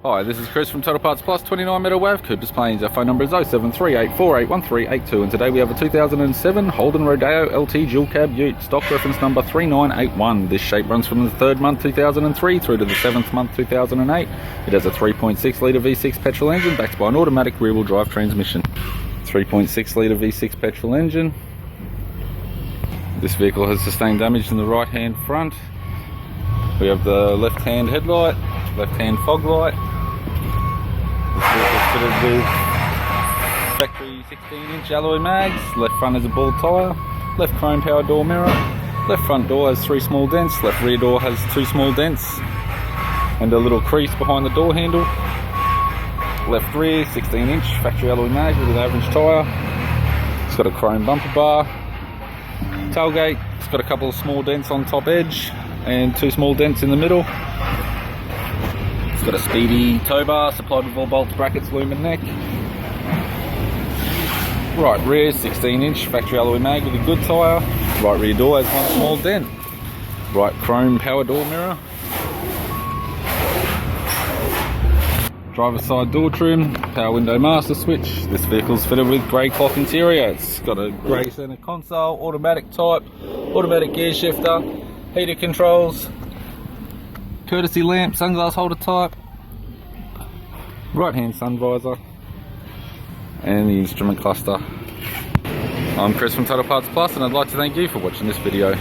Hi, this is Chris from Total Parts Plus 29 Meadow Wavcoop Displays. Our phone number is 0738481382 and today we have a 2007 Holden Rodeo LT dual cab ute, stock reference number 3981. This shape runs from the 3rd month 2003 through to the 7th month 2008. It has a 3.6 litre V6 petrol engine backed by an automatic rear wheel drive transmission. 3.6 litre V6 petrol engine. This vehicle has sustained damage in the right hand front. We have the left hand headlight, left hand fog light. This vehicle is fitted with factory 16-inch alloy mags. Left front is a bald tyre. Left chrome power door mirror. Left front door has 3 small dents. Left rear door has 2 small dents and a little crease behind the door handle. Left rear 16-inch factory alloy mag with an average tyre. It's got a chrome bumper bar. Tailgate, it's got a couple of small dents on top edge and 2 small dents in the middle. It's got a speedy tow bar supplied with all bolts, brackets, loom and neck. Right rear 16-inch factory alloy mag with a good tyre. Right rear door has 1 small dent. Right chrome power door mirror. Driver's side door trim, power window master switch. This vehicle's fitted with grey cloth interior. It's got a grey centre console, automatic type, automatic gear shifter, heater controls, courtesy lamp, sunglass holder type, right hand sun visor and the instrument cluster. I'm Chris from Total Parts Plus and I'd like to thank you for watching this video.